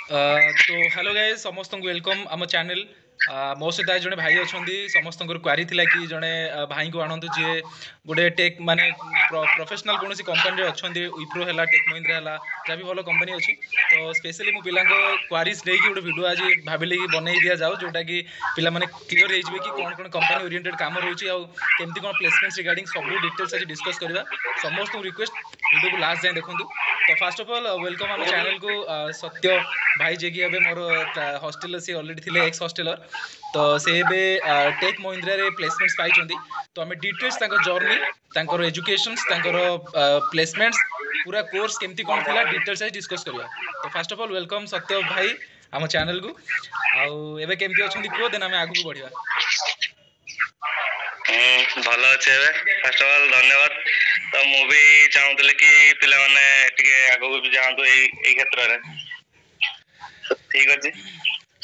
तो hello guys समस्त को वेलकम आम चैनल मो सहित आज जड़े भाई अच्छा समस्त क्वारी थी कि जड़े भाई को आणतु जी गोटे टेक माने प्रोफेशनल कौन कंपानी अच्छा विप्रो है टेक महिंद्रा है जहाँ भी भल कंपानी अच्छी तो स्पेशली मो पिला क्वारीज नहीं गोटे वीडियो आज भाविली कि बनई दि जाऊ जोटा कि पिला माने क्लीयर हो कि कौन कौन कंपानी ओरिएंटेड काम रोचे आमती कौन प्लेसमेंट रिगार्डिंग सब डिटेल्स आज डिस्कस करवा समस्त रिक्वेस्ट वीडियो को लास्ट जाए देखूँ तो फास्ट अफ ऑल वेलकम आम चैनल को सत्य भाई जे कि एबे मोर हॉस्टल से ऑलरेडी थिले एक्स हॉस्टेलर तो से एबे टेक महिंद्रा रे प्लेसमेंट्स पाइछंती तो हमें डिटेल्स तांको जर्नी तांकर एजुकेशंस तांकर प्लेसमेंट्स पूरा कोर्स केमती कोन थिला डिटेल्स आज डिस्कस करबा तो फास्ट अफ ऑल वेलकम सत्य भाई आम चैनल को आउ एबे केमती अछंती को देन हमें आगु बढ़िबा भल अच्छे फर्स्ट ऑफ ऑल धन्यवाद तो मु भी चाहूली कि पिला माने टिके आगो भी जांतु ए क्षेत्र रे ठीक अछि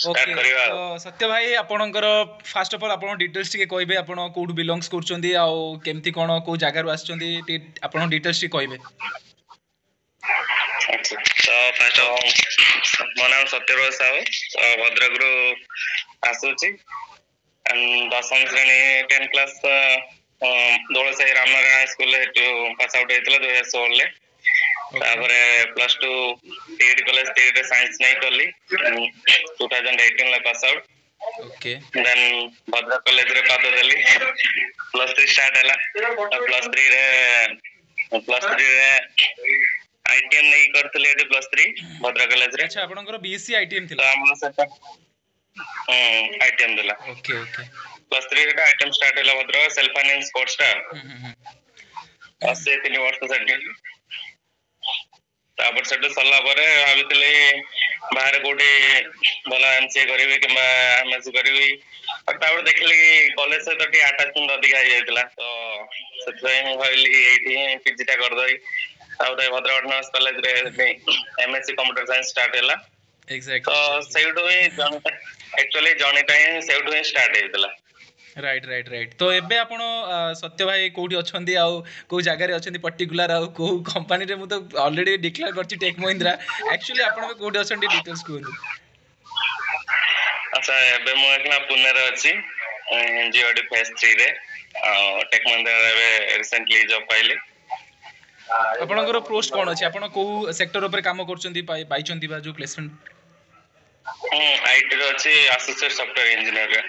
ओके तो सत्य भाई आपणकर फास्ट ऑफ ऑल आपण डिटेल्स टिके कहबे आपण कोड बिलोंग्स करचंदी आ केमती कोन को जगह रु आछचंदी आपण डिटेल्स टिके कहबे तो फर्स्ट ऑफ मो नाम सत्यव्रत साहू भद्रक रु आसुची एंड दशम श्रेणी 10 क्लास दोलसाई Ramnarayan high school pass out होइतला 2016 ले तापरे plus 2 TD college TD science नहीं करली 2018 ले pass out okay then Bhadrak college रे पाद देली प्लस 3 स्टार्ट हला प्लस 3 रे आईटीएम नहीं करथले एडी प्लस 3 भद्रक कॉलेज रे अच्छा आपनकर बीएससी आईटीएम थिला हमर सेटा आईटीएम दिला ओके ओके प्लस 3 रे आईटीएम स्टार्ट हला भद्रक सेल्फ फाइनेंस कोर्स टा से 3 वर्ष सेटी तापर सेट सरला परे भाबितले बाहर कोठी भला एमसीए करबे कि एमएससी करबे और तापर देखले कि कॉलेज से तो टी अटैचमेंट अधिक आ जायतला तो सेतै हम भाबिली एठी पीजीटा कर दई तापर भद्रक ऑटोनॉमस कॉलेज रे एमएससी कंप्यूटर साइंस स्टार्ट हला एग्जैक्टली तो सेउडो ही एक्चुअली जर्नी टाइम सेउडो ही स्टार्ट हेतला राइट राइट राइट तो एबे आपण सत्य भाई कोठी अछंदी आ को जगह रे अछंदी पर्टिकुलर आ को कंपनी रे मु तो ऑलरेडी डिक्लेयर करछि टेक महिंद्रा एक्चुअली आपण में कोठी अछंदी डिटेल्स को अच्छा एबे मु एकना पुणे रे अछि एनजीओडी फेज 3 रे टेक महिंद्रा रे रिसेंटली जॉब पाइले आपणकर पोस्ट कोन अछि आपण को सेक्टर ऊपर काम करछंदी पाइछंदी बा जो प्लेसमेंट आईटी रो अछि एसोसिएट सॉफ्टवेयर इंजीनियर रे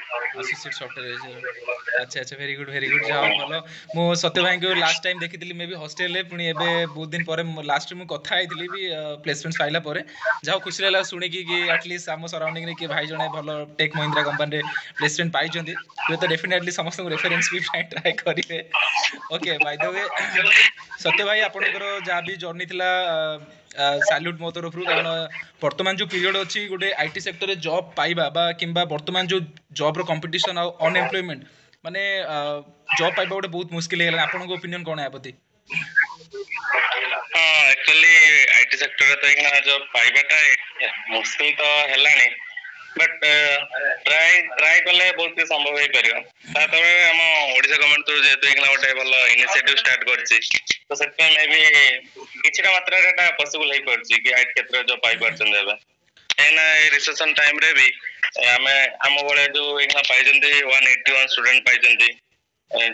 एसोसिएट सॉफ्टवेयर अच्छा अच्छा वेरी गुड जाओ भलो मो सत्य भाई को लास्ट टाइम देखितली मे भी हॉस्टल ले पुनी एबे बहुत दिन परे लास्ट में कथा आइतली भी प्लेसमेंट फाइला परे जाओ खुशी लागला सुनी कि एटलीस्ट हम सराउंडिंग रे कि भाई जने भलो टेक महिंद्रा कंपनी रे प्लेसमेंट पाइछंदी तो डेफिनेटली समस्त को रेफरेंस भी ट्राई करिवे ओके बाय द वे सत्य भाई आपनकर जा भी जर्नी थिला सैल्यूट मो तरफ कारण वर्तमान जो पीरियड अच्छी गोटे आईटी सेक्टर रे जॉब पाइबा बा किंबा वर्तमान जो जॉब रो कंपटीशन आ अनएम्प्लॉयमेंट माने जॉब पाइबा गोटे बहुत मुश्किल है आपन को ओपिनियन कोन है आपति हां एक्चुअली आईटी सेक्टर रे तो एकना जॉब पाइबाटा मुश्किल तो हेलानी बट ट्राई कले बहुत संभव हो पारियो तातबे हम ओडिसा गवर्नमेंट तो जेतु एकना गोटे भलो इनिशिएटिव स्टार्ट करछि तो सेते मे भी किछटा मात्रा रे पॉसिबल हो परछि कि आईटी क्षेत्र जो पाई परछन देबे एना रिसेशन टाइम रे भी हमें हम बळे जो एकना पाइजंती 181 स्टूडेंट पाइजंती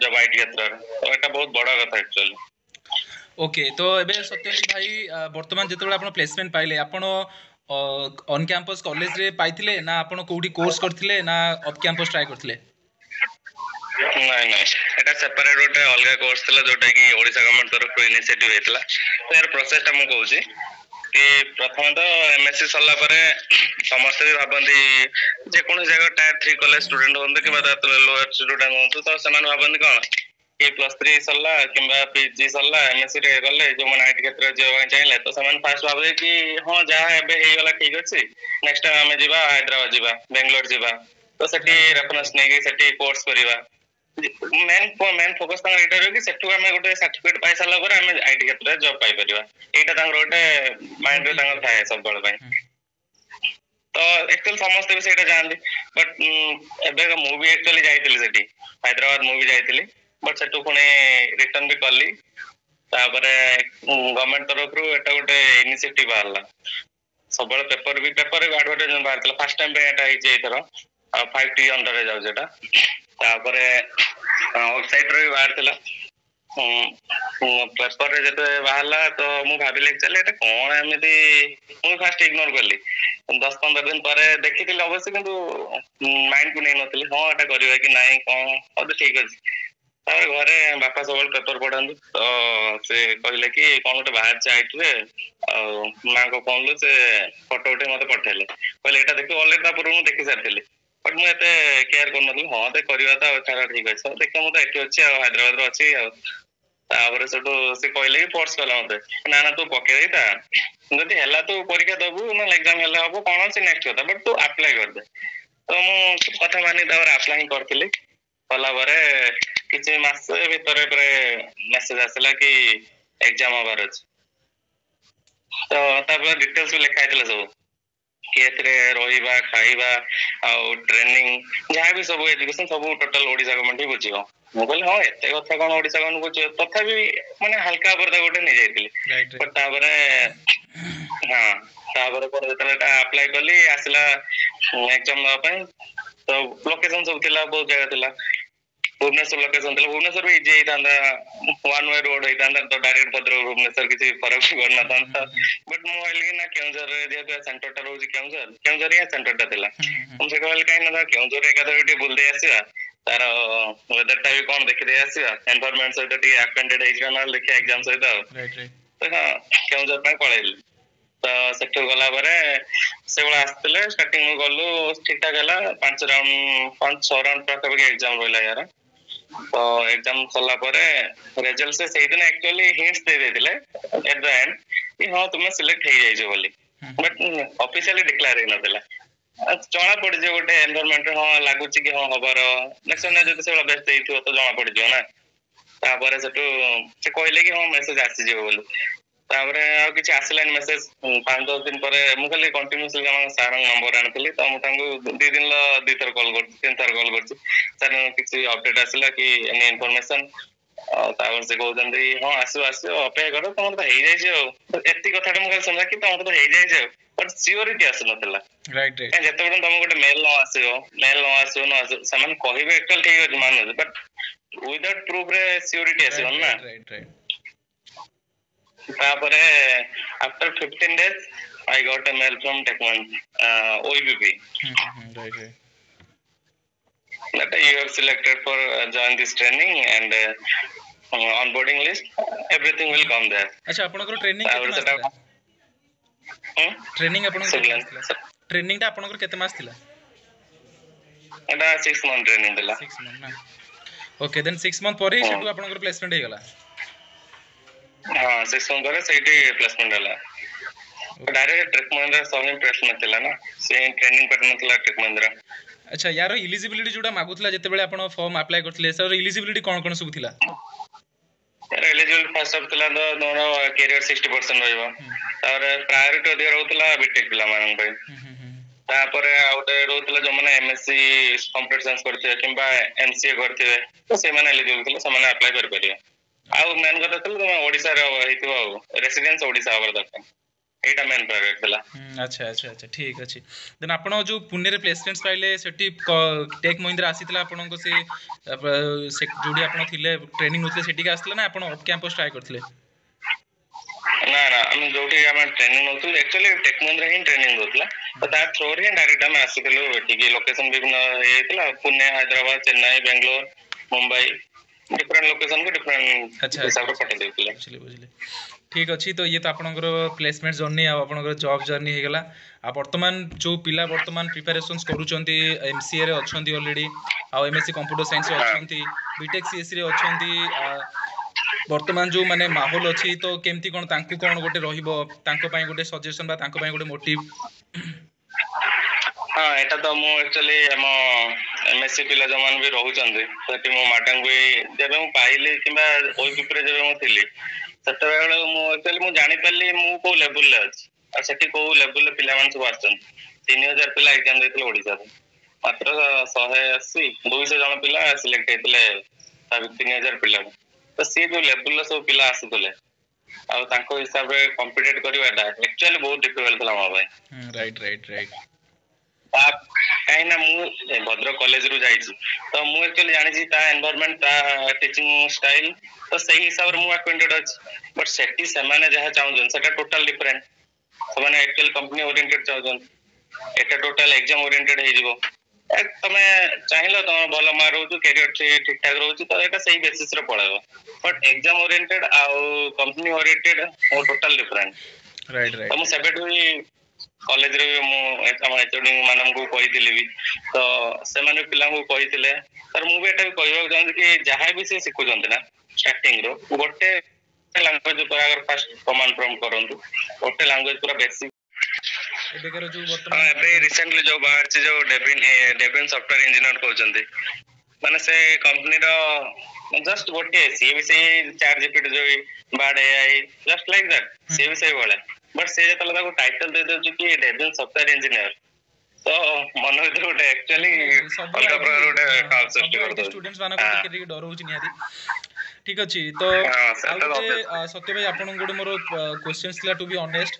जब आईटी क्षेत्र तो एटा बहुत बड़ा कथा एक्चुअली ओके तो एबे सत्यजित भाई वर्तमान जेतबे आपण प्लेसमेंट पाइले आपण ऑन कैंपस कॉलेज रे पाइथिले ना आपण कोठी कोर्स करथिले ना ऑफ कैंपस ट्राई करथिले नहीं नहीं एटा सेपरेट गोटे अलग कोर्स थिला जोटा कि ओडिसा गवर्नमेंट तरफ इनिशिएटिव हेतला तो यार प्रोसेस टा मु कहूची कि प्रथम तो एमएससी सरला परे समस्त भी भाबंती जे कोन जगह टायर 3 कॉलेज स्टूडेंट होंदे कि बात लोअर स्टूडेंट होंतु तो समान भाबंती कोन कि प्लस 3 सरला किंबा पीजी सरला एमएससी रे गले जो मन आईटी क्षेत्र जे चाहिले तो समान फास्ट भाबे कि हां जा एबे हे वाला ठीक अछि नेक्स्ट टाइम हमें जीवा हैदराबाद जीवा बेंगलोर जीवा तो सेठी रेफरेंस नै कि सेठी कोर्स करिवा मेन फोकस तांग एटा रे कि सेठु हमें गोटे सर्टिफिकेट पाइ साला पर हमें आईटी क्षेत्र जॉब पाइ परिवा एटा तांग गोटे माइंड रे तांग थाए सब बळ पय तो एक्चुअली समस्त भी सेटा जानली बट एबे मूवी एक्चुअली जाइतिली सेठी हैदराबाद मूवी जाइतिली बट सेठु पुणे रिटर्न भी करली तापरे गवर्नमेंट तरफ रु एटा गोटे इनिशिएटिव आला सब पेपर भी एडवर्टाइजमेंट बाहर फर्स्ट टाइम पे एटा ହେଇଛି एथर 5T अंडर रे जाउ जेटा तापरे वेबसाइट रे बाहर थिला पेपर रे जते बाहरला तो मु भाबिले चले एटा कोन एमिति मु फास्ट इग्नोर करली 10-15 दिन पर देखिथिले अवश्य किंतु माइंड को नै नथिले हां एटा करबा कि नै कोन अब ठीक अछि तार घरे बापा सब पेपर पढ़ांदु तो से कहले कि कोन गोटे बाहर साइट रे मां को फोन लो से फोटो उठे मते पठेले कहले एटा देखो ऑलरेडी ता पूर्व देखि सारथिले बट मु एते केयर कर नथि हां ते करबा ता छाड़ा ठीक अछि देखा मु तो एठी अछि हैदराबाद रो अछि तापर सेटो से कहले कि फोर्स कला मते ना ना तू पके देता जदि हला तू परीक्षा दबु ना एग्जाम हला हबो कोन से नेक्स्ट होता बट तू अप्लाई कर दे तो मु कथा मानि तापर अप्लाई करथिले कला बारे किछि मास भीतर मेसेज आसला कि एग्जाम हबार अछि तो तापर डिटेल्स लिखा आइतले सब कि एथरे रहिबा खाइबा आ ट्रेनिंग जहाँ भी सब एजुकेशन सब टोटल ओडिसा गवर्नमेंट ही बुझियो मु कहले हां एते कथा कोन ओडिसा गवर्नमेंट बुझियो तथापि माने हल्का परदा गोटे नै जाइतिले बट तापरे हां तापरे पर जेतला अप्लाई करली आसला एग्जाम दवा ପାଇଁ तो लोकेशन सब थिला बहुत जगह थिला भुवनेश्वर लोकेशन थिला भुवनेश्वर भी इजी था वन वे रोड होता तो डायरेक्ट भद्रक भुवनेश्वर किसी फरक करना था बट मु कहली ना केउझर जेते सेंटर टा रोज केउझर या सेंटर टा थिला हम से कहल काई ना केउझर एकादर टी बुल दे आसीबा तार वेदर टा भी कोन देखि दे आसीबा एनवायरनमेंट सहित टी अटेंडेड हेइछा ना देखि एग्जाम सहित तो हां केउझर पे पळेली तो सेक्टर गला बारे से बला आस्तेले स्टार्टिंग में गलु ठीक ठाक हला 5 राउंड पाखा एग्जाम रहला यार तो एग्जाम सरला परे रिजल्ट से सही दिन एक्चुअली हिंट्स दे देथिले एट द एंड कि हां तुम सिलेक्ट हे जाइछो बोली बट ऑफिशियली डिक्लेयर हे नथिला जणा पड़ जे गोटे एनवायरनमेंट हां लागु छि कि हां हबार नेक्स्ट ने जते से बेस्ट देइथियो तो जणा पड़ जियो ना तापर सेटू से कहले कि हां मेसेज आसी जेबो बोली तापरे आ किछि आसलाइन मेसेज 5-10 दिन पर मु खाली कंटीन्यूअसली हम सार नंबर आनथली तो मु तांगु 2 दिन ल 2 थर कॉल कर 3 थर कॉल कर सर किछि अपडेट आसला कि एनी इंफॉर्मेशन तापर से कहउतंदी हां आसो आसो अपेक्षा करो तमर तो हेइ जाय जे एत्ती कथाटा मु खाली समझा कि तमर तो हेइ जाय जे बट सियोरिटी आसु नथला राइट जेते बडन तम गोटे मेल न आसो समान कहिबे एक्चुअल ठीक अछि मानु बट विदाउट प्रूफ रे सियोरिटी आसो ना राइट तापरे after 15 days I got a mail from Techman OEBP right that you are selected for join this training and onboarding list everything will come there अच्छा आपनकर ट्रेनिंग केते मास थिला ट्रेनिंग आपनकर केते मास थिला ट्रेनिंग ता आपनकर केते मास थिला एटा 6 मंथ ट्रेनिंग थिला 6 मंथ ना ओके देन 6 मंथ पर ही सेटू आपनकर प्लेसमेंट हे गला हां 6 मंथ करे सेठी प्लेसमेंट हला डायरेक्ट ट्रेक महिंद्रा सभी प्लेसमेंट थिला ना से ट्रेनिंग करन थिला ट्रेक महिंद्रा अच्छा यार एलिजिबिलिटी जोडा मागुतला जते बेले आपण फॉर्म अप्लाई करथले सर एलिजिबिलिटी कोन कोन सब थिला यार एलिजिबल फर्स्ट ऑफ थिला तो दोनो कैरियर 60% रहइबो और प्रायोरिटी दे रहउतला बीटेक पिला मान पे तापरे आउटे रहउतला जो माने एमएससी कंप्यूटर साइंस करथे किबा एमसीए करथे तो से माने एलिजिबल थिला से माने अप्लाई कर परियो आ मेन कथा थिला ओडिसा रे हेतिबो रेसिडेंस ओडिसा आवर दरकार एटा मेन प्रायोरिटी थिला अच्छा अच्छा अच्छा ठीक अछि देन आपण जो पुणे रे प्लेसमेंट्स पाइले सेठी टेक महिंद्रा आसीतला आपण को से जोडी आपण थिले ट्रेनिंग होतले सेठी का आस्तला ना आपण ऑफ कैंपस ट्राई करथले ना ना हम जोडी हम ट्रेनिंग होतले एक्चुअली टेक महिंद्रा ही ट्रेनिंग होतला तो ता थ्रू रे डायरेक्ट हम आसीतलो एठी लोकेशन भी हेतला पुणे हैदराबाद चेन्नई बेंगलोर मुंबई डिफरेंट लोकेशन को डिफरेंट अच्छा हिसाब से पठा देतिले बुझले ठीक अछि तो ये तो आपनकर प्लेसमेंट जर्नी आ आपनकर जॉब जर्नी हे गेला आ वर्तमान जो पिला वर्तमान प्रिपरेशंस करूचंती एमसीए रे अछंती ऑलरेडी आ एमएससी कंप्यूटर साइंस रे अछंती बीटेक सीएस रे अछंती वर्तमान जो माने माहौल अछि तो केमती कोन तांकु कोन गोटे रहिबो तांको पय गोटे सजेशन बा तांको पय गोटे मोटिव हां एटा तो मु एक्चुअली हम एमएससी पिला जमान भी रहउचंती सेठी मो माटन भी जेबे मु पाइली किबा ओई पिपरे जेबे मु थिली सेते बेले मु एक्चुअली मु जानि पाली मु को लेवल ले अछि आ सेठी को लेवल ले पिला मान सब आछन 3000 पिला एग्जाम देथिले ओडिसा रे मात्र 180 200 जन पिला सिलेक्ट हेतिले 3000 पिला तो से जो लेवल ले सब पिला आसीतले ଆଉ ତାଙ୍କ ହିସାବରେ କମ୍ପିଟିଟ୍ କରିବାଟା ଆକ୍ଚୁଆଲି ବହୁତ ଡିଫିକଲ୍ଟ ଥିଲା ମୋ ପାଇଁ। Right right right. କାହିଁକି ନା ମୁଁ ଭଦ୍ରକ କଲେଜରୁ ଯାଇଛି ତ ମୁଁ ଆକ୍ଚୁଆଲି ଜାଣିଛି ତା ଏନଭାରମେଣ୍ଟ ତା ଟିଚିଂ ଷ୍ଟାଇଲ ତ ସେଇ ହିସାବରେ ମୁଁ ଆକ୍ୱେଣ୍ଟେଡ୍ ଅଛି। ବଟ୍ ସେଠି ସେମାନେ ଯାହା ଚାହୁଁଛନ୍ତି ସେଟା ଟୋଟାଲ ଡିଫରେଣ୍ଟ। ସେମାନେ ଆକ୍ଚୁଆଲି କମ୍ପାନୀ ଓରିଏଣ୍ଟେଡ୍ ଚାହୁଁଛନ୍ତି, ଏଟା ଟୋଟାଲ ଏକ୍ସାମ ଓରିଏଣ୍ଟେଡ୍ ହେଇଯିବ। ତମେ ଚାହିଁଲ ତମ ଭଲ ମାର୍କ ରହୁଛି କ୍ୟାରିୟର ଠିକ ଠାକ ରହୁଛି ତ ଏଟା ସେଇ ବେସିସ ରେ ପଳେଇବ। ବଟ୍ ଏକ୍ସାମ ଓରିଏଣ୍ଟେଡ୍ ଆଉ company oriented total different. Right ତ ରାଇଟ୍ ମୁଁ ସେବେଠୁ ହିଁ କଲେଜରେ ବି ମୁଁ ଆମ ଏଚଓଡି ମାନଙ୍କୁ କହିଥିଲି ବି, ତ ସେମାନେ ପିଲାଙ୍କୁ କହିଥିଲେ। ତାର ମୁଁ ବି ଏଟା ବି କହିବାକୁ ଚାହୁଁଛି କି ଯାହା ବି ସେ ଶିଖୁଛନ୍ତି ନା ଷ୍ଟାର୍ଟିଂ ରୁ ଗୋଟେ ଲାଙ୍ଗୁଏଜ ଫାଷ୍ଟ କମାଣ୍ଡ ପ୍ରମ୍ପ୍ଟ କରନ୍ତୁ, ଗୋଟେ ଲାଙ୍ଗୁଏଜ ପୁରା ବେସିକ। ଏବେକାର ଯୋଉ ହଁ ବର୍ତ୍ତମାନ ଏବେ ରିସେଣ୍ଟଲି ଯୋଉ ବାହାରିଛି ଯୋଉ ଡେଭିନ୍ ସଫ୍ଟୱେୟାର ଇଞ୍ଜିନିୟର କହୁଛନ୍ତି, ମାନେ ସେ କମ୍ପାନୀର ଜଷ୍ଟ ଗୋଟେ ସିଏ ବି ସେଇ ଚାଟ୍ ଜିପିଟି ଯୋଉ bird AI just like that, ସିଏ ବି ସେଇଭଳିଆ। ବଟ୍ ସେ ଯେତେବେଳେ ତାକୁ ଟାଇଟଲ ଦେଇଦଉଛି କି ଡେଭିନ୍ ସଫ୍ଟୱେୟାର ଇଞ୍ଜିନିୟର, ତ ମନ ଭିତରେ ଗୋଟେ ଆକ୍ଚୁଆଲି ସବୁ ଅଲଗା ଆଇଟି ପ୍ରକାର ଗୋଟେ ଭାବ ସୃଷ୍ଟି ସବୁ ଆଇଟି କରିଦଉଛି। ଷ୍ଟୁଡେଣ୍ଟସ୍ ମାନଙ୍କୁ ଟିକେ ଟିକେ ଡର ହଉଛି ନିହାତି। ଠିକ ଅଛି, ତ ଆଉ ସେଟା ତ ଗୋଟେ obvious। ସତ୍ୟ ଭାଇ ଆପଣଙ୍କୁ ଗୋଟେ ମୋର କ୍ୱେଶ୍ଚନ୍ସ ଥିଲା ଟୁ ବି ଅନେଷ୍ଟ।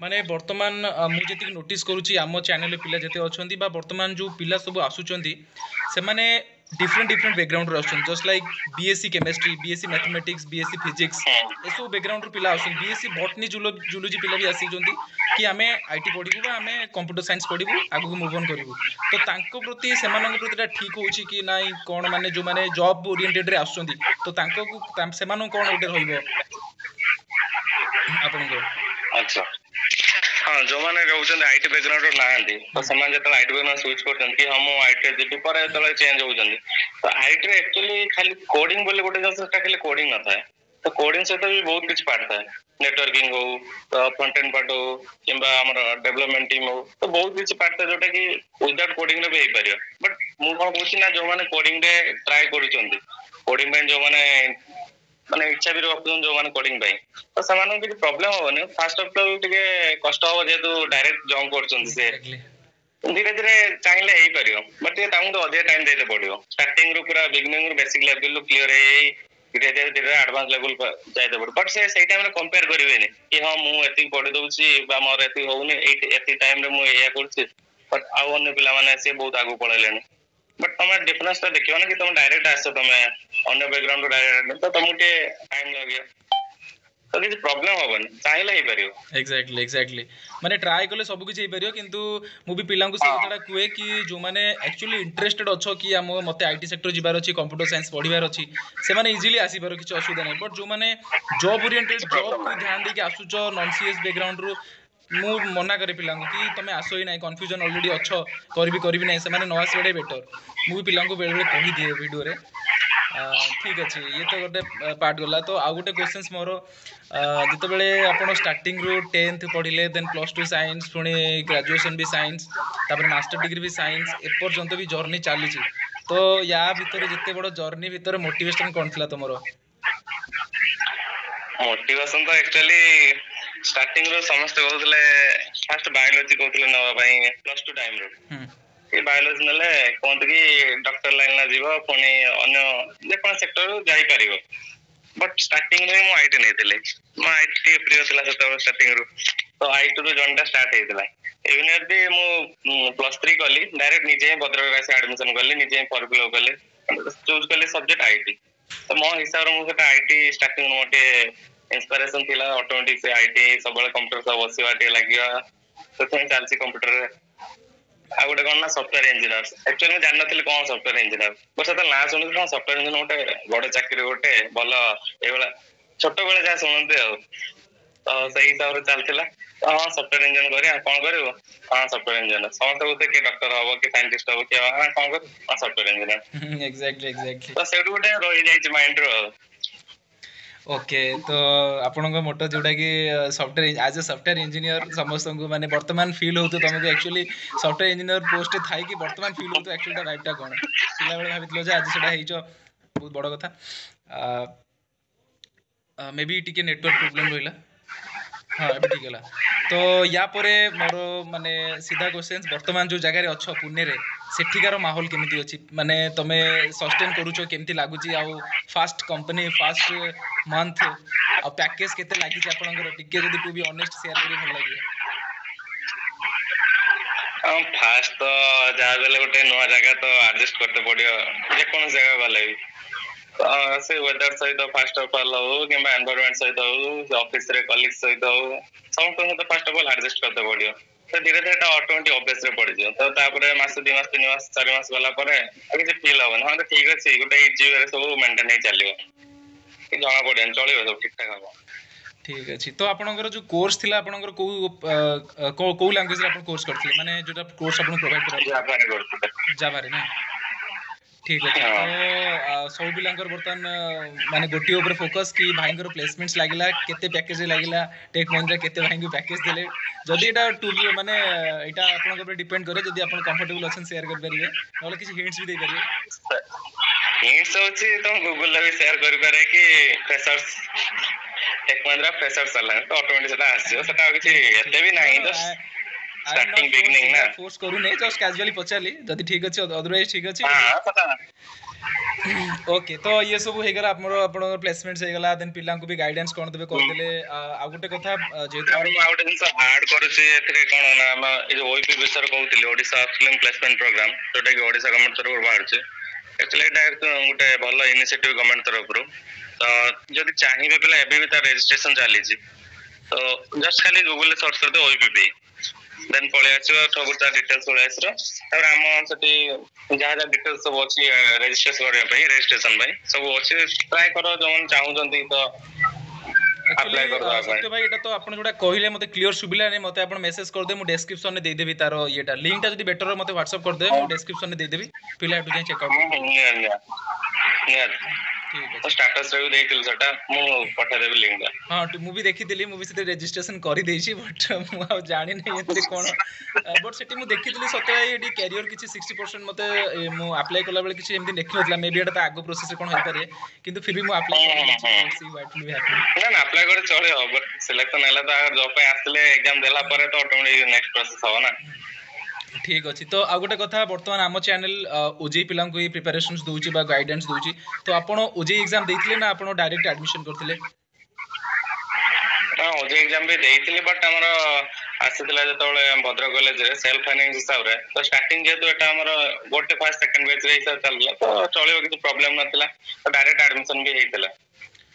ମାନେ ବର୍ତ୍ତମାନ ମୁଁ ଯେତିକି ନୋଟିସ୍ କରୁଛି ଆମ ଚ୍ୟାନେଲରେ ପିଲା ଯେତେ ଅଛନ୍ତି ବା ବର୍ତ୍ତମାନ ଯୋଉ ପିଲା ସବୁ ଆସୁଛନ୍ତି ସେମାନେ डिफरेंट डिफरेंट बैकग्राउंड रो आछन, just like BSc chemistry, BSc mathematics, BSc physics, एसो बैकग्राउंड रो पिला आछन। बीएससी बॉटनी जूलॉजी पिला भी आसी जंती कि आमे आईटी पढिबु बा आमे कंप्यूटर साइंस पढिबु आगु मूव ऑन करिवु। तो तांको प्रति सेमानक प्रति ठीक होउची कि नाइ कोन माने जो माने जॉब ओरिएंटेड रे आछंती तो तांको सेमानक कोन उठे रहइबो आपनको? अच्छा हाँ, जो मैंने रोचन आईटी बैकग्राउंड रो नाहंती तो समान जतल आईटी बैकग्राउंड स्विच करछन कि हम आईटी जीपी पर जतल चेंज होउछन तो आईटी रे एक्चुअली खाली कोडिंग बोले गोटे जस खाली कोडिंग न थाए, तो कोडिंग से तो भी बहुत कुछ पार्ट थाए। नेटवर्किंग हो तो फ्रंट एंड पार्ट हो किंबा हमर डेवलपमेंट टीम हो, तो बहुत कुछ पार्ट था जोटा कि विदाउट कोडिंग रे भी हेइ परियो। बट मु कोन कहूची ना जो माने कोडिंग रे ट्राई करूछंती, कोडिंग में जो माने माने इच्छा भी रखुछन जो माने कोडिंग भाई, तो समान କିଛି प्रॉब्लम होबनी। फास्ट ऑफ तो ଟିକେ कष्ट हो जेतु डायरेक्ट जंप करछंती से धीरे धीरे चाहिले हेइ परियो। बट ये ताऊ तो अधिक टाइम देते पड़ियो। स्टार्टिंग रो पूरा बिगिनिंग रो बेसिक लेवल रो क्लियर हेइ धीरे धीरे धीरे एडवांस लेवल पर जाइते पड़ो। बट से सेही टाइम रे कंपेयर करिवेनी कि हां मु एति पढि दउची बा मोर एति होउनी एति टाइम रे मु एया करछि, बट आउ अन्य पिला माने से बहुत आगु पळैलेनी। बट तमे डिफरेंस तो देखियो ना कि तुम डायरेक्ट आसो, तमे अन्य बैकग्राउंड रो डायरेक्ट तो तुमको टे टाइम लागियो, तो କିଛି प्रॉब्लम होबनी, चाहिले हेइ परियो। एक्जाक्टली एक्जाक्टली, माने ट्राई कले सब किछ हेइ परियो। किंतु मु भी पिलांकु से कथाटा कुए कि जो माने एक्चुअली इंटरेस्टेड अछो कि हम मते आईटी सेक्टर जिबार अछि, कंप्यूटर साइंस पढिबार अछि, से माने इजीली आसी पारो, किछ असुविधा नै। बट जो माने जॉब ओरिएंटेड जॉब को ध्यान दे के आसुचो नॉन सीएस बैकग्राउंड रो, मु मना करे पिलांकु कि तमे आसो ही नै, कंफ्यूजन ऑलरेडी अछो, करबी नै, से माने न आसीबाडे बेटर। मु भी पिलांकु बेले बेले कहि दिए वीडियो रे। ठीक अछि, ये तो गोटे पार्ट गला। तो आ गोटे क्वेश्चंस मोर, जिते बेले आपण स्टार्टिंग रो 10th पढ़िले, देन +2 साइंस, पुणी ग्रेजुएशन भी साइंस, तापर मास्टर डिग्री भी साइंस, ए पर्यंत भी जर्नी चली। तो या भितर जिते बड़ जर्नी भितर मोटिवेशन कोन थिला तमरो? मोटिवेशन तो एक्चुअली स्टार्टिंग रो समस्त कहउतले फर्स्ट बायोलॉजी कहउतले नवा पई +2 टाइम रो ये बायोलॉजी नले कोंत कि डॉक्टर लाइन ना जीवो, पुणी अन्य जे कोन सेक्टर जाई परिबो। बट स्टार्टिंग रे मु आईटी नेतिले, मु आईटी प्रिय थिला सेतो स्टार्टिंग रो, तो आईटी रो जर्नी स्टार्ट हेतिला। इवन भी मु +3 कली डायरेक्ट निजे भद्रक आसी एडमिशन कली, निजे फॉर्म फिल अप कली, चूज कली सब्जेक्ट आईटी। तो मो हिसाब रे मु सेटा आईटी स्टार्टिंग मोटे इंस्पिरेशन थिला ऑटोमेटिक से आईटी सबले कंप्यूटर सब बसिबा टे लागिया, तो थै चालसी कंप्यूटर रे। आ गोटे कोन ना सॉफ्टवेयर इंजीनियर, एक्चुअली जान नथिले कोन सॉफ्टवेयर इंजीनियर, बस सेता ना सुनि कोन सॉफ्टवेयर इंजीनियर गोटे बड़ चाकरी गोटे भलो एबला छोटो बेले जा सुनते हो, तो सही हिसाब रे चलथिला। हां सॉफ्टवेयर इंजीनियर करिया, कोन करिवो? हां सॉफ्टवेयर इंजीनियर। समस्त होते कि डॉक्टर हबो कि साइंटिस्ट हबो कि हां कोन कर? हां सॉफ्टवेयर इंजीनियर। Exactly exactly. तो सेटु गोटे रहि जाय छै माइंड रो। ओके, तो आपन मोटो जोटा कि software as a software engineer समस्त को माने वर्तमान फील होतो तुमको एक्चुअली सॉफ्टवेयर इंजीनियर पोस्ट थाई कि वर्तमान फील होतो एक्चुअली ता वाइबटा कोन? पिला बेले भाबितलो जे आज सेटा हेइचो, बहुत बड़ कथा। मे बी टिके नेटवर्क प्रॉब्लम रहिला। हाँ ଏବେ ठीक है तो या परे मोर माने सीधा क्वेश्चन वर्तमान जो जगह अच्छ पुणे रे सेठिकार माहौल केमिति अछि माने तमे सस्टेन करूछो केमिति लागुची आउ फास्ट कंपनी फास्ट मंथ आ पैकेज केते लागि छै आपनकर टिके जदी टू बी ऑनेस्ट शेयर करी भल लागियो फास्ट तो जहाँ बेले गोटे नुआ जगह तो एडजस्ट करते पड़ियो जे कोन जगह गले से वेदर सहित फास्ट ऑफ ऑल हो कि एनवायरनमेंट सहित हो ऑफिस रे कलीग सहित हो सब तो फास्ट ऑफ ऑल एडजस्ट करते पड़ियो तो धीरे धीरे ऑटोमेटिक अभ्यास रे पड़ जाओ तो तापर मास 2 मास 3 मास 4 मास गला परे किसी फील होबन हां तो ठीक अछि गोटे इजी वे सब मेंटेन हे चलियो कि जणा पड़े चलियो सब ठीक ठाक हो ठीक अछि तो आपनकर जो कोर्स थिला आपनकर को लैंग्वेज रे आपन कोर्स करथिले माने जोटा कोर्स आपन प्रोवाइड करा जावा रे करते जावा रे ना ठीक अछि तो सब पिलांकर बर्तन माने गोटी ऊपर फोकस कि भाईंकर प्लेसमेंट्स लागिला केते पैकेज लागिला टेक महिंद्रा केते भाईंको पैकेज देले जदी एटा टू माने एटा आपन ऊपर डिपेंड करे जदी आपन कंफर्टेबल अछन शेयर कर परिबे नले किछि हिंट्स भी दे परिबे हिंट्स होछि तो गूगल ला भी शेयर कर पारे कि फ्रेशर्स टेक महिंद्रा फ्रेशर्स चला तो ऑटोमेटिक सेटा आसी सेटा किछि एते भी नाही तो स्टार्टिंग बिगिनिंग ना फोर्स करू नै जस्ट कैजुअली पचाली जदी ठीक अछि अदरवाइज ठीक अछि हां पता ओके तो ये सब हे गला आपन प्लेसमेंट्स हे गला देन पिलां को भी गाइडेंस कोन देबे कर देले आ गुटे कथा जेतु और आ गुटे जिंस ऐड करूची एथरे कोन ना हम ए जो ओईपी विषय कहउतिले ओडिसा स्किलिंग प्लेसमेंट प्रोग्राम जोटा कि ओडिसा गवर्नमेंट तरफ बाहर छे एक्चुअली डायरेक्ट गुटे भलो इनिशिएटिव गवर्नमेंट तरफ रो तो जदी चाहिबे पिला एबे भी ता रजिस्ट्रेशन चाली छी तो जस्ट खाली गूगल रे सर्च कर दे ओईपी देन पळे आछो सब ता डिटेल्स पळे आछरो और हम सती जहाँ जहाँ डिटेल्स सब अछि रजिस्ट्रेशन करबा पई रजिस्ट्रेशन पई सब अछि ट्राई करो जमन चाहू जंती तो अप्लाई करबा सत्य भाई एटा तो आपण जोडा कहिले मते क्लियर सुबिला नै मते आपण मेसेज कर दे मु डिस्क्रिप्शन में दे देबी तारो येटा लिंक ता जदी बेटर मते व्हाट्सएप कर दे मु डिस्क्रिप्शन में दे देबी पिला एटु जाय चेक आउट ठीक तो स्टेटस रे देइतिल सेटा मु पठा देबी लिंक हां मु भी देखितिली मु भी से रजिस्ट्रेशन करि देइछि बट मु आ जानि नै एते कोन बट सेटी मु देखितिली सत्य भाई एटी कैरियर किछि 60% मते मु अप्लाई कला बेले किछि एमदी देखि नथला मे बी एटा आगो प्रोसेस रे कोन होई पारे किंतु फिर भी मु apply see what will be happening ना अप्लाई करे चले हो बट सिलेक्शन हैला तो अगर जॉब पे आस्ले एग्जाम देला परे तो ऑटोमेटिक नेक्स्ट प्रोसेस हो ना ठीक अछि तो आ गोटे कथा वर्तमान आम चैनल ओजेई पिलां को प्रिपरेशंस दोउची बा गाइडेंस दोउची तो आपण ओजेई एग्जाम देइथिले ना आपण डायरेक्ट एडमिशन करथिले हां ओजेई एग्जाम भी देइथिले बट हमर आसीथिला जतोले भद्रक कॉलेज रे सेल्फ फाइनेंस हिसाब रे तो स्टार्टिंग जेतु एटा हमर गोटे फर्स्ट सेकंड बैच रे हिसाब चलला तो चलियो किछ प्रॉब्लम नथिला तो डायरेक्ट एडमिशन भी हेइथिला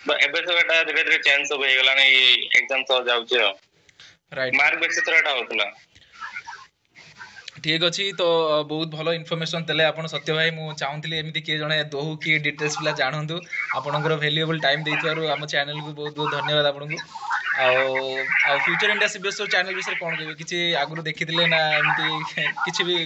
तो एबे तो एटा धीरे धीरे चेंज हो गला नै एग्जाम तो जाउची राइट मार्क बेसिस रे एटा होतला ठीक अछि तो बहुत भलो इन्फॉर्मेशन देले आपण सत्य भाई मु चाहूतिले एमिति के जणे दोहु की डिटेल्स पिला जानंतु आपनकर वैल्यूएबल टाइम देइथारु हम चैनल को बहुत बहुत धन्यवाद आपन को आ फ्यूचर इंडिया सीबीएस चैनल विषय कोन कहबे किछि आगुरु देखितिले ना एमिति किछि भी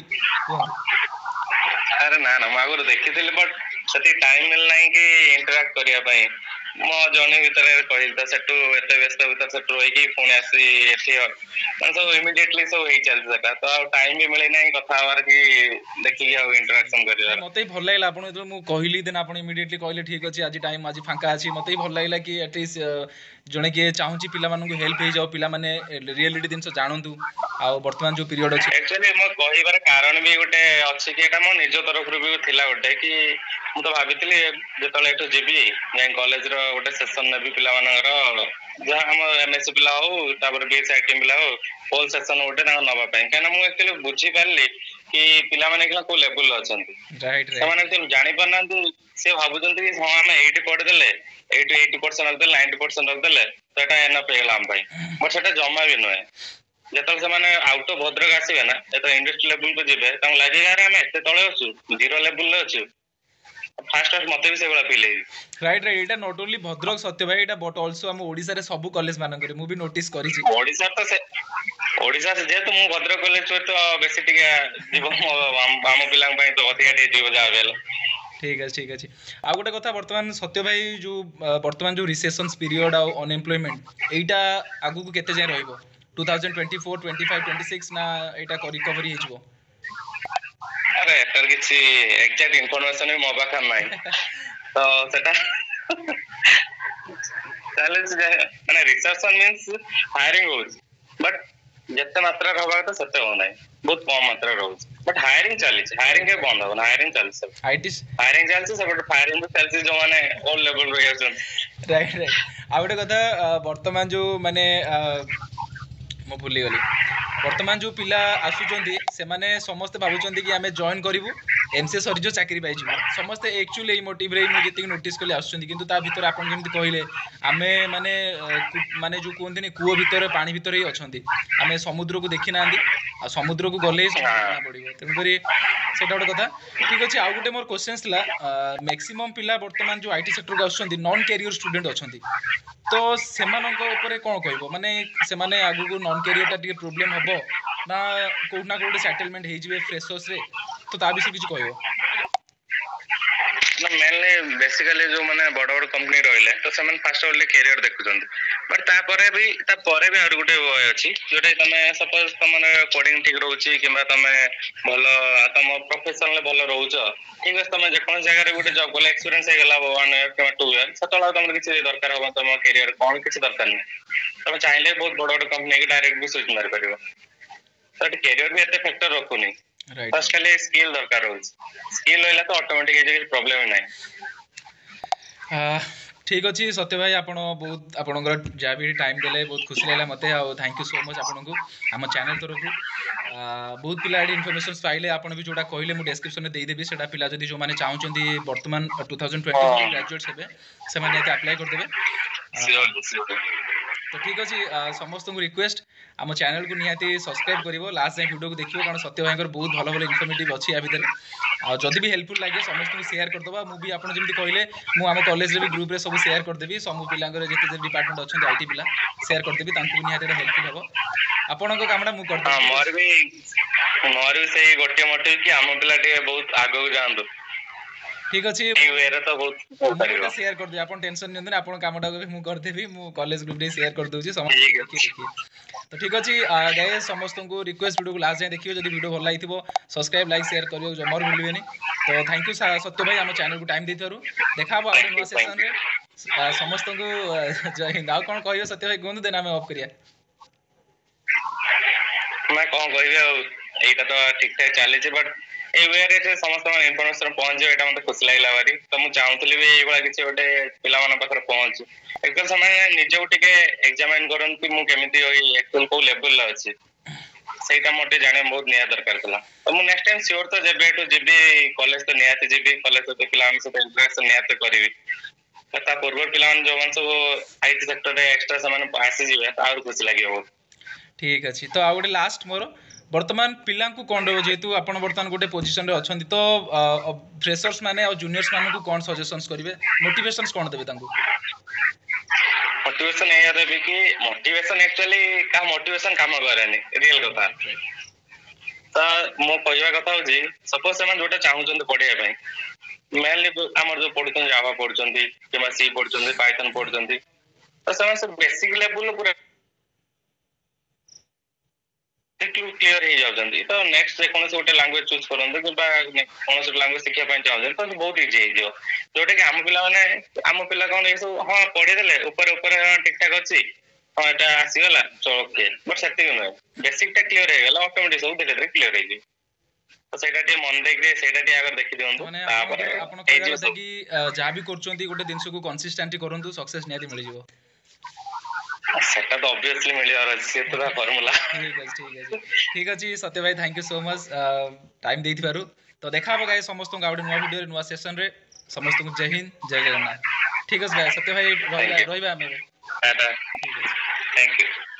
अरे ना ना आगुरु देखितिले बट सती टाइम मिल नाही कि इंटरैक्ट करिया पई मो जने भीतर कहिल त सेटु एते व्यस्त भीतर सेटु होई कि फोन आसी एठी सब इमीडिएटली सब हेई चल सका तो टाइम भी मिले नाही कथा हवार कि देखि आ इंटरैक्शन करिया मते भल लागला आपण जो मु कहिली देन आपण इमीडिएटली कहले ठीक अछि आज टाइम आज फांका अछि मते भल लागला कि एटलीस्ट जणे के चाहूची पिला मानन को हेल्प हे जाओ पिला माने रियलिटी दिन से जानंतु आ वर्तमान जो पीरियड अछि एक्चुअली मो कहिबार कारण भी गोटे अछि कि एटा मो निज तरफ रु भी थिला गोटे कि मु तो भाबितली जेतले एठो जेबी जे कॉलेज रो गोटे सेशन ने भी पिला मानकर जहाँ हम एमएससी पिला हो तापर बीएसआईटी पिला हो होल सेशन गोटे ना नबा पई काना मु एक्चुअली बुझी पारली कि पिला माने कि को लेवल अछंती राइट से माने तो जानि परनांतु से भाबुचंती कि हम 80 पढ़ देले 80% रख देले 90% रख देले तो एटा एना पेला हम भाई बट सेटा जमा भी नय जेतल से माने आउट ऑफ भद्रक आसीबे ना एतो इंडस्ट्री लेवल को जेबे तम लागे यार हम एते तळे अछु जीरो लेवल ले अछु फास्ट फास्ट मते भी से बड़ा फील है right right Etah not only Bhadrak सत्य भाई एटा बट आल्सो हम ओडिसा रे सब कॉलेज मानन करे मु भी नोटिस करी छी ओडिसा तो से ओडिसा से जेतु मु भद्रक कॉलेज तो बेसी टिके जीव हम पिलांग पई तो अधिका टे जीव जावेल ठीक है आ गोटे कथा वर्तमान सत्य भाई जो वर्तमान जो रिसेशंस पीरियड आ अनएम्प्लॉयमेंट एटा आगु को केते जाय रहइबो 2024 25 26 ना एटा रिकवरी हिजबो अरे एटर किछि एग्जैक्ट इंफॉर्मेशन मो पाखा नै तो सेटा ଚାଲିଛି ମାନେ ରିସର୍ଚ୍ଚ ମିନ୍ସ ହାୟରିଂ ହଉଛି ବଟ୍ ଯେତେ ମାତ୍ରାରେ ହବା କଥା ସେତେ ହଉନାହିଁ, ବହୁତ କମ ମାତ୍ରାରେ ରହୁଛି। ବଟ୍ ହାୟରିଂ ଚାଲିଛି, ହାୟରିଂ କେବେ ବନ୍ଦ ହବନି, ହାୟରିଂ ଚାଲିଛି, ଆଇଟି ହାୟରିଂ ଚାଲିଛି, ସେପଟେ ଫାୟାରିଂ ବି ଚାଲିଛି ଯୋଉମାନେ ଓଲ୍ଡ ଲେଭେଲ ରହି ଆସୁଛନ୍ତି। Right right. ଆଉ ଗୋଟେ କଥା ବର୍ତ୍ତମାନ ଯୋଉ ମାନେ ମୁଁ ଭୁଲିଗଲି, ବର୍ତ୍ତମାନ ଯେଉଁ ପିଲା ଆସୁଛନ୍ତି ସେମାନେ ସମସ୍ତେ ଭାବୁଛନ୍ତି କି ଆମେ ଜଏନ୍ କରିବୁ, ଏମସିଏ ସରିଯିବ ଚାକିରି ପାଇଯିବୁ, ସମସ୍ତେ ଆକ୍ଚୁଆଲି ଏଇ ମୋଟିଭରେ ମୁଁ ଯେତିକି ନୋଟିସ୍ କଲି ଆସୁଛନ୍ତି। କିନ୍ତୁ ତା ଭିତରେ ଆପଣ ଯେମିତି କହିଲେ ଆମେ ମାନେ ମାନେ ଯେଉଁ କୁହନ୍ତିନି କୂଅ ଭିତରେ ପାଣି ଭିତରେ ହିଁ ଅଛନ୍ତି, ଆମେ ସମୁଦ୍ରକୁ ଦେଖି ନାହାନ୍ତି, ଆଉ ସମୁଦ୍ରକୁ ଗଲେ ହିଁ ସମୁଦ୍ର ଜଣା ପଡ଼ିବ। ତେଣୁକରି ସେଇଟା ଗୋଟେ କଥା। ଠିକ୍ ଅଛି, ଆଉ ଗୋଟେ ମୋର କ୍ୱେଶ୍ଚନ୍ ଥିଲା, ମ୍ୟାକ୍ସିମମ୍ ପିଲା ବର୍ତ୍ତମାନ ଯେଉଁ ଆଇଟି ସେକ୍ଟରକୁ ଆସୁଛନ୍ତି ନନ୍ କ୍ୟାରିୟର ଷ୍ଟୁଡେଣ୍ଟ ଅଛନ୍ତି, ତ ସେମାନଙ୍କ ଉପରେ କ'ଣ କହିବ? ମାନେ ସେମାନେ ଆଗକୁ ନନ୍ କ୍ୟାରିୟରଟା ଟିକେ ପ୍ରୋବ୍ଲେମ୍ ହେବ ନା କୋଉଠି ନା କୋଉଠି ସେଟଲମେଣ୍ଟ ହେଇଯିବେ ଫ୍ରେଶର୍ସରେ, ତ ତା ବିଷୟରେ କିଛି କହିବ? ମେନଲି ବେସିକାଲି ଯୋଉମାନେ ବଡ ବଡ କମ୍ପାନୀ ରହିଲେ ତ ସେମାନେ ଫାଷ୍ଟ ଅଫ୍ ଅଲ୍ କ୍ୟାରିୟର ଦେଖୁଛନ୍ତି, ବଟ୍ ତାପରେ ବି ଆହୁରି ଗୋଟେ ୱେ ଅଛି ଯୋଉଟା ତମେ ସପୋଜ ତମର କୋଡିଂ ଠିକ ରହୁଛି କିମ୍ବା ତମେ ଭଲ ତମ ପ୍ରଫେସନରେ ଭଲ ରହୁଛ, ଠିକ ଅଛି, ତମେ ଯେକୌଣସି ଜାଗାରେ ଗୋଟେ ଜବ୍ କଲେ ଏକ୍ସପିରିଏନ୍ସ ହେଇଗଲା 1 year କିମ୍ବା 2 year, ସେତେବେଳେ ତମର କିଛି ଦରକାର ହବ ତମ କ୍ୟାରିୟର କଣ କିଛି ଦରକାର ନାହିଁ, ତମେ ଚାହିଁଲେ ବହୁତ ବଡ ବଡ କମ୍ପାନୀ ଡାଇରେକ୍ଟ ବି ସୁଇଚ୍ ମାରିପାରିବ। ତ କ୍ୟାରିୟର ବି ଏତେ ଫ୍ୟାକ୍ଟର ରଖୁନି, ଫାଷ୍ଟ ଖାଲି ସ୍କିଲ୍ ଦରକାର ହଉଛି, ସ୍କିଲ୍ ରହିଲା ତ ଅଟୋମେଟିକ ହେଇଯିବ, କିଛି ପ୍ରୋବ୍ଲେମ ନାହିଁ। ଠିକ୍ ଅଛି ସତ୍ୟ ଭାଇ, ଆପଣ ବହୁତ ଆପଣଙ୍କର ଯାହା ବି ଟାଇମ୍ ଦେଲେ ବହୁତ ଖୁସି ଲାଗିଲା ମୋତେ, ଆଉ ଥ୍ୟାଙ୍କ ୟୁ ସୋ ମଚ୍ ଆପଣଙ୍କୁ ଆମ ଚ୍ୟାନେଲ୍ ତରଫରୁ। ବହୁତ ପିଲା ଏଠି ଇନଫର୍ମେସନ୍ସ ପାଇଲେ, ଆପଣ ବି ଯେଉଁଟା କହିଲେ ମୁଁ ଡେସ୍କ୍ରିପ୍ସନରେ ଦେଇଦେବି, ସେଇଟା ପିଲା ଯଦି ଯେଉଁମାନେ ଚାହୁଁଛନ୍ତି ବର୍ତ୍ତମାନ 2024 ଗ୍ରାଜୁଏଟ୍ସ ହେବେ ସେମାନେ ନିହାତି ଆପ୍ଲାଏ କରିଦେବେ। ତ ଠିକ୍ ଅଛି, ସମସ୍ତଙ୍କୁ ରିକ୍ୱେଷ୍ଟ ଆମ ଚ୍ୟାନେଲକୁ ନିହାତି ସବସ୍କ୍ରାଇବ୍ କରିବ, ଲାଷ୍ଟ ଯାଏଁ ଭିଡ଼ିଓକୁ ଦେଖିବ, କାରଣ ସତ୍ୟ ଭାଇଙ୍କର ବହୁତ ଭଲ ଭଲ ଇନଫର୍ମେଟିଭ୍ ଅଛି ୟା ଭିତରେ। ଆଉ ଯଦି ବି ହେଲ୍ପଫୁଲ୍ ଲାଗେ ସମସ୍ତଙ୍କୁ ସେୟାର କରିଦେବା। ମୁଁ ବି ଆପଣ ଯେମିତି କହିଲେ ମୁଁ ଆମ କଲେଜରେ ବି ଗ୍ରୁପ୍ରେ ସବୁ ସେୟାର କରିଦେବି, ସବୁ ପିଲାଙ୍କର ଯେତେ ଯେତେ ଡିପାର୍ଟମେଣ୍ଟ ଅଛନ୍ତି ଆଇଟି ପିଲା ସେୟାର କରିଦେବି, ତାଙ୍କୁ ବି ନିହାତି ଏଇଟା ହେଲ୍ପଫୁଲ୍ ହେବ। ଆପଣଙ୍କ କାମଟା ମୁଁ କରିଦେବି। ମୋର ବି ସେଇ ଗୋଟିଏ ମୋଟିଭ କି ଆମ ପିଲା ଟିକେ ବହୁତ ଆଗକୁ ଯାଆନ୍ତୁ। ଠିକ୍ ଅଛି, ମୁଁ ଏଇଟା ସେୟାର କରିଦେବି, ଆପଣ ଟେନସନ୍ ନିଅନ୍ତୁନି, ଆପଣଙ୍କ କାମଟାକୁ ବି ମୁଁ କରିଦେବି, ମୁଁ କଲେଜ ଗ୍ରୁପ୍ରେ ସେୟାର କରିଦେଉଛି ସମସ୍ତେ ଦେଖିବେ। ତ ଠିକ୍ ଅଛି ଗାଇସ୍, ସମସ୍ତଙ୍କୁ ରିକ୍ୱେଷ୍ଟ ଭିଡ଼ିଓକୁ ଲାଷ୍ଟ ଯାଏଁ ଦେଖିବେ, ଯଦି ଭିଡ଼ିଓ ଭଲ ଲାଗିଥିବ ସବସ୍କ୍ରାଇବ୍ ଲାଇକ୍ ସେୟାର କରିବାକୁ ଜମାରୁ ଭୁଲିବେନି। ତ ଥ୍ୟାଙ୍କ ୟୁ ସତ୍ୟ ଭାଇ ଆମ ଚ୍ୟାନେଲକୁ ଟାଇମ୍ ଦେଇଥିବାରୁ। ଦେଖା ହେବ ଆଉ ଗୋଟେ ନୂଆ ସେସନରେ। ସମସ୍ତଙ୍କୁ ଜୟ ହିନ୍ଦ। ଆଉ କ'ଣ କହିବେ ସତ୍ୟ ଭାଇ କୁହନ୍ତୁ, ଦେନ୍ ଆମେ ଅଫ୍ କରିବା। ନା କ'ଣ କହିବି, ଆଉ ଏଇଟା ତ ଠିକ ଠାକ ଚାଲିଛି, ବଟ୍ ଏଇ ୱେରେ ସମସ୍ତଙ୍କ ଇନଫର୍ମେସନ ପହଞ୍ଚିବ, ଏଇଟା ମତେ ଖୁସି ଲାଗିଲା ଭାରି। ତ ମୁଁ ଚାହୁଁଥିଲି ବି ଏଇଭଳିଆ କିଛି ଗୋଟେ ପିଲାମାନଙ୍କ ପାଖରେ ପହଞ୍ଚୁ, ଏକଦମ ସେମାନେ ନିଜକୁ ଟିକେ ଏକ୍ସାମାଇନ୍ କରନ୍ତି ମୁଁ କେମିତି ଆକ୍ଚୁଆଲି କୋଉ ଲେଭେଲରେ ଅଛି, ସେଇଟା ମୋର ଟିକେ ଜାଣିବା ବହୁତ ନିହାତି ଦରକାର ଥିଲା। ତ ମୁଁ ନେକ୍ସଟ ଟାଇମ୍ ସିଓର ତ ଯେବେଠୁ ଯିବି କଲେଜ ତ ନିହାତି ଯିବି, କଲେଜ ସହିତ ପିଲାମାନଙ୍କ ସହିତ ଇଣ୍ଟରାକ୍ସନ ନିହାତି କରିବି। ତା ପୂର୍ବରୁ ପିଲାମାନେ ଯୋଉମାନେ ସବୁ ଆଇଟି ସେକ୍ଟରରେ ଏକ୍ସଟ୍ରା ସେମାନେ ଆସିଯିବେ, ଆହୁରି ଖୁସି ଲାଗିବ ବହୁତ। ଠିକ୍ ଅଛି, ତ ଆଉ ଗୋଟେ ଲାଷ୍ଟ ମୋର ବର୍ତ୍ତମାନ ପିଲାଙ୍କୁ କ'ଣ ରହିବ, ଯେହେତୁ ଆପଣ ବର୍ତ୍ତମାନ ଗୋଟେ ପୋଜିସନରେ ଅଛନ୍ତି, ତ ଫ୍ରେଶର୍ସ ମାନେ ଆଉ ଜୁନିୟର୍ସ ମାନଙ୍କୁ କ'ଣ ସଜେସନ୍ସ କରିବେ, ମୋଟିଭେସନ୍ସ କ'ଣ ଦେବେ ତାଙ୍କୁ? ମୋଟିଭେସନ ଏଇଆ ଦେବି କି ମୋଟିଭେସନ ଆକ୍ଚୁଆଲି କାହା ମୋଟିଭେସନ କାମ କରେନି, ରିଏଲ କଥା। ତ ମୁଁ କହିବା କଥା ହଉଛି ସପୋଜ ସେମାନେ ଯୋଉଟା ଚାହୁଁଛନ୍ତି ପଢିବା ପାଇଁ, ମେନଲି ଆମର ଯୋଉ ପଢୁଛନ୍ତି ଜାଭା ପଢୁଛନ୍ତି କିମ୍ବା ସି ପଢୁଛନ୍ତି, ପାଇଥନ ପଢୁଛନ୍ତି, ତ ସେମାନେ ସବୁ ବେସିକ ଲେଭେଲ ପୁରା କ୍ଲିୟର ହେଇଯାଉଛନ୍ତି। ତ ନେକ୍ସଟ ଯେକୌଣସି ଗୋଟେ ଲାଙ୍ଗୁଏଜ ଚୁଜ କରନ୍ତୁ କିମ୍ବା କୌଣସି ଲାଙ୍ଗୁଏଜ ଶିଖିବା ପାଇଁ ଚାହୁଁଛନ୍ତି ତ ବହୁତ ଇଜି ହେଇଯିବ। ଯୋଉଟା କି ଆମ ପିଲା କ'ଣ ଏସବୁ ହଁ ପଢିଦେଲେ ଉପରେ ଠିକ ଠାକ ଅଛି, ହଁ ଏଟା ଆସିଗଲା ଚଳ ଓକେ, ବଟ୍ ସେତିକି ନୁହେଁ, ବେସିକ ଟା କ୍ଲିୟର ହେଇଗଲା ଅଟୋମେଟିକ ସବୁ ଧୀରେ ଧୀରେ କ୍ଲିୟର ହେଇଯିବ। ତ ସେଇଟା ଟିକେ ମନ ଦେଇକି ସେଇଟା ଟିକେ ଆଗ ଦେଖି ଦିଅନ୍ତୁ, ତାପରେ ଆପଣ କହିବା କଥା କି ଯାହା ବି କରୁଛନ୍ତି ଗୋଟେ ଜିନିଷକୁ କନସିଷ୍ଟାଣ୍ଟଲି କରନ୍ତୁ, ସକ୍ସେସ ନିହାତି ମିଳିଯିବ। ସେଟା ତ ଅବଭିୟସଲି ମିଳିବାର ଅଛି, ସେ ତ ଫର୍ମୁଲା। ଠିକ୍ ଅଛି ସତ୍ୟ ଭାଇ, thank you so much time ଦେଇଥିବାରୁ। ତ ଦେଖା ହେବ ଗାଇସ୍ ସମସ୍ତଙ୍କୁ ଆଉ ଗୋଟେ ନୂଆ ଭିଡ଼ିଓରେ ନୂଆ ସେସନରେ। ସମସ୍ତଙ୍କୁ ଜୟ ହିନ୍ଦ, ଜୟ ଜଗନ୍ନାଥ। ଠିକ୍ ଅଛି ଭାଇ, ସତ୍ୟ ଭାଇ ରହିବା ଆମେ ଏବେ। Thank you.